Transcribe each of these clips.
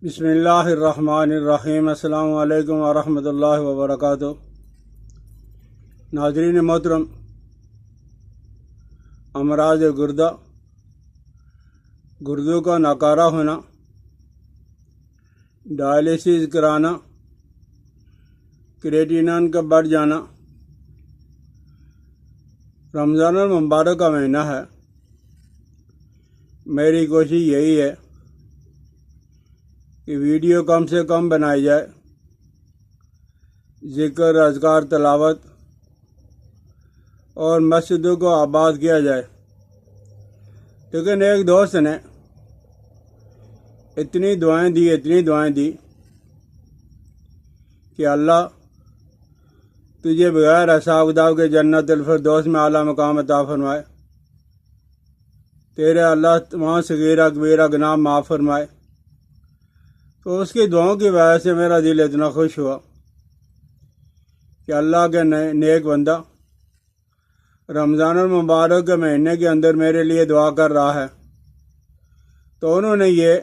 बिस्मिल्लाहिर्रहमानिर्रहीम। अस्सलामु अलैकुम वरहमतुल्लाहि वबरकातुहू। नाज़रीन मोहतरम, अमराज गुर्दों का नाकारा होना, डायलिसिस कराना, क्रिएटिनिन का बढ़ जाना। रमज़ान मुबारक का महीना है। मेरी कोशिश यही है कि वीडियो कम से कम बनाई जाए, ज़िक्र, अज़कार, तलावत और मस्जिदों को आबाद किया जाए। लेकिन एक दोस्त ने इतनी दुआएं दी कि अल्लाह तुझे बगैर हिसाब किताब के जन्नतुल फिरदौस में आला मकाम अता फरमाए। तेरे अल्लाह तमाम सगीरा कबीरा गुनाह माफ़ फरमाए। तो उसकी दुआओं की वजह से मेरा दिल इतना खुश हुआ कि अल्लाह के नेक बंदा रमज़ान मुबारक के महीने के अंदर मेरे लिए दुआ कर रहा है। तो उन्होंने ये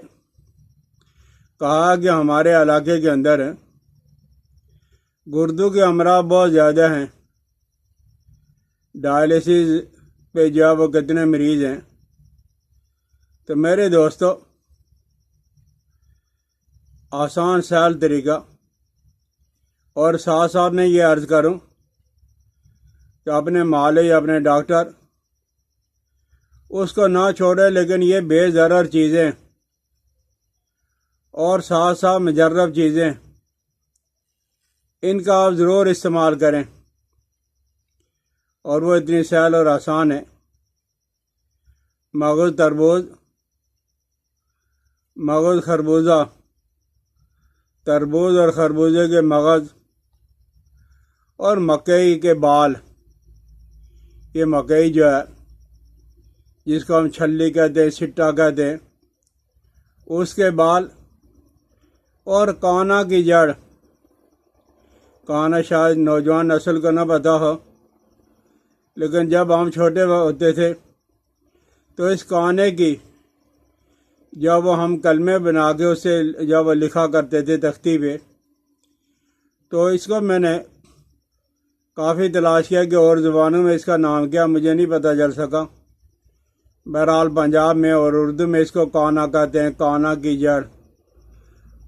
कहा कि हमारे इलाके के अंदर गुर्दों के अमराज बहुत ज़्यादा हैं, डायलिसिस पे जो वो कितने मरीज़ हैं। तो मेरे दोस्तों, आसान सहल तरीका और साथ साथ में ये अर्ज़ करूं कि अपने माले या अपने डॉक्टर उसको ना छोड़े, लेकिन ये बेज़रर चीज़ें और साथ साथ मुजर्रब चीज़ें, इनका आप ज़रूर इस्तेमाल करें। और वो इतनी सहल और आसान है। मगज़ तरबूज, मगज़ खरबूजा, तरबूज और खरबूजे के मगज़ और मकई के बाल। ये मकई जो है, जिसको हम छल्ली कहते हैं, सिट्टा कहते हैं, उसके बाल और काना की जड़। काना शायद नौजवान नस्ल को न पता हो, लेकिन जब हम छोटे होते थे तो इस काने की जब हम कलमे बना के उसे जब लिखा करते थे तख्ती पे, तो इसको मैंने काफ़ी तलाश किया कि और ज़ुबानों में इसका नाम क्या, मुझे नहीं पता चल सका। बहरहाल पंजाब में और उर्दू में इसको काना कहते हैं, काना की जड़।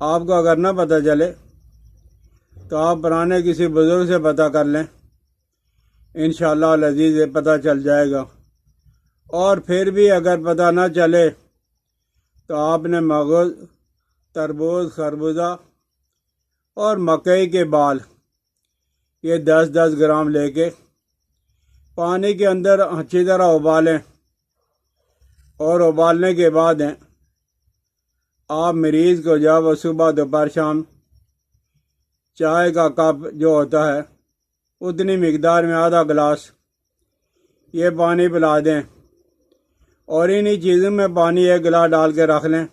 आपको अगर न पता चले तो आप पुराने किसी बुज़ुर्ग से पता कर लें, इंशाअल्लाह अज़ीज़ पता चल जाएगा। और फिर भी अगर पता न चले तो आपने मगज़, तरबूज, खरबूजा और मकई के बाल ये 10-10 ग्राम लेके पानी के अंदर अच्छी तरह उबालें। और उबालने के बाद आप मरीज़ को जब सुबह दोपहर शाम चाय का कप जो होता है उतनी मिकदार में आधा गिलास ये पानी पिला दें। और इन्हीं चीज़ों में पानी एक गिलास डाल के रख लें।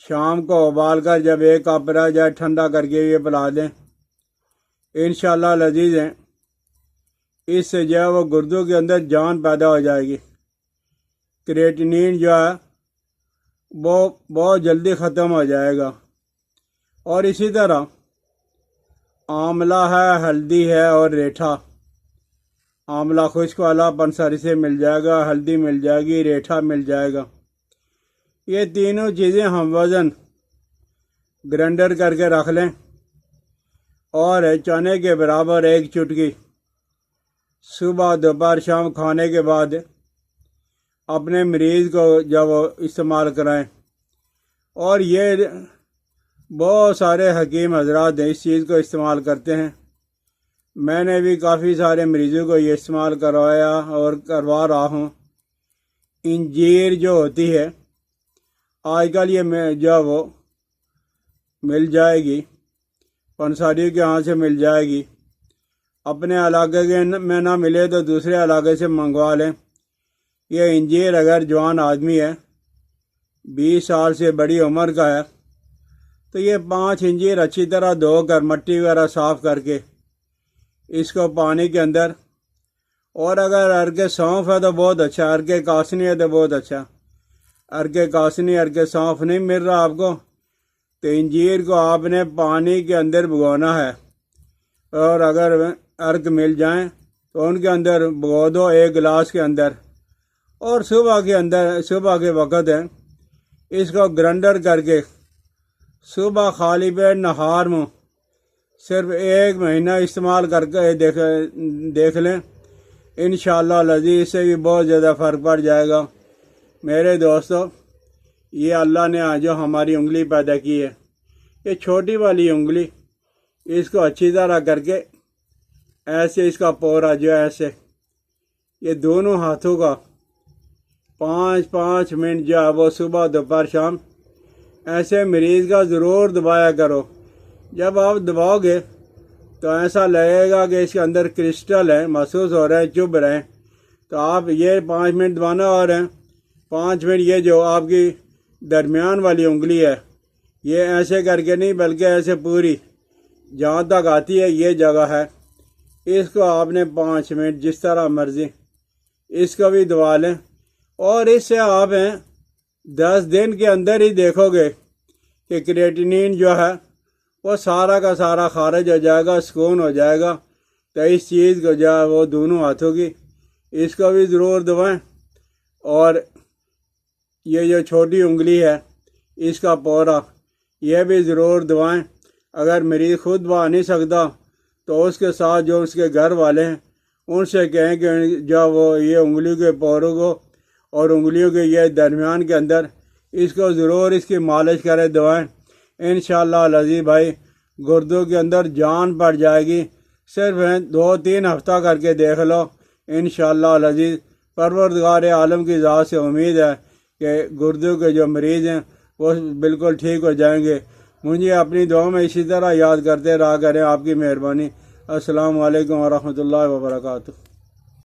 शाम को उबाल कर जब एक कप रह जाए ठंडा करके ये पिला दें। इंशाअल्लाह लजीज़ हैं, इससे जो है वो गुर्दों के अंदर जान पैदा हो जाएगी। क्रिएटिनिन जो है वो बहुत जल्दी ख़त्म हो जाएगा। और इसी तरह आंवला है, हल्दी है और रेठा। आंवला खुश्क वाला पंसारी से मिल जाएगा, हल्दी मिल जाएगी, रेठा मिल जाएगा। ये तीनों चीज़ें हम वज़न ग्राइंडर करके रख लें और चने के बराबर एक चुटकी सुबह दोपहर शाम खाने के बाद अपने मरीज़ को जब इस्तेमाल कराएं। और ये बहुत सारे हकीम हजरात इस चीज़ को इस्तेमाल करते हैं। मैंने भी काफ़ी सारे मरीज़ों को ये इस्तेमाल करवाया और करवा रहा हूँ। इंजीर जो होती है आजकल ये जो वो मिल जाएगी, पंसारी के यहाँ से मिल जाएगी। अपने इलाके के में ना मिले तो दूसरे इलाके से मंगवा लें। ये इंजीर अगर जवान आदमी है, 20 साल से बड़ी उम्र का है, तो ये 5 इंजीर अच्छी तरह धोकर मट्टी वगैरह साफ़ करके इसको पानी के अंदर, और अगर अर्के सौंफ है तो बहुत अच्छा, अर्के कासनी है तो बहुत अच्छा। अर्के कासनी, अर्के सौंफ नहीं मिल रहा आपको, तो इंजीर को आपने पानी के अंदर भिगोना है, और अगर अर्क मिल जाएं तो उनके अंदर भिगो दो 1 गिलास के अंदर, और सुबह के वक़्त है इसको ग्राइंडर करके सुबह खाली पेट नहार में सिर्फ 1 महीना इस्तेमाल करके देख लें, इंशाअल्लाह लजीज इससे भी बहुत ज़्यादा फ़र्क पड़ जाएगा। मेरे दोस्तों, ये अल्लाह ने आज जो हमारी उंगली पैदा की है, ये छोटी वाली उंगली, इसको अच्छी तरह करके ऐसे इसका पोरा जो है ऐसे ये दोनों हाथों का 5-5 मिनट जो है वो सुबह दोपहर शाम ऐसे मरीज़ का ज़रूर दबाया करो। जब आप दबाओगे तो ऐसा लगेगा कि इसके अंदर क्रिस्टल है, महसूस हो रहे हैं, चुभ रहे हैं। तो आप ये 5 मिनट दबाना, और 5 मिनट ये जो आपकी दरमियान वाली उंगली है ये ऐसे करके नहीं, बल्कि ऐसे पूरी जहाँ तक आती है ये जगह है, इसको आपने 5 मिनट जिस तरह मर्जी इसको भी दबा लें। और इससे आप 10 दिन के अंदर ही देखोगे कि क्रिएटिनिन जो है वो सारा का सारा खारिज हो जाएगा, सुकून हो जाएगा। तो इस चीज़ को जो है वो दोनों हाथों की इसको भी ज़रूर दबाएं, और ये जो छोटी उंगली है इसका पोरा यह भी ज़रूर दबाएं। अगर मरीज़ खुद दबा नहीं सकता तो उसके साथ जो उसके घर वाले हैं उनसे कहें कि जो वो ये उंगलियों के पोरों को और उंगलियों के ये दरमियान के अंदर इसको ज़रूर इसकी मालिश करें, दबाएं। इंशाअल्लाह लजीज भाई गुर्दों के अंदर जान पड़ जाएगी। सिर्फ 2-3 हफ्ता करके देख लो, इंशाअल्लाह लजीज परवरदिगार आलम की ज़ात से उम्मीद है कि गुर्दों के जो मरीज़ हैं वो बिल्कुल ठीक हो जाएंगे। मुझे अपनी दुआ में इसी तरह याद करते रहा करें। आपकी मेहरबानी। अस्सलाम वालेकुम व रहमतुल्लाहि व बरकातुहू।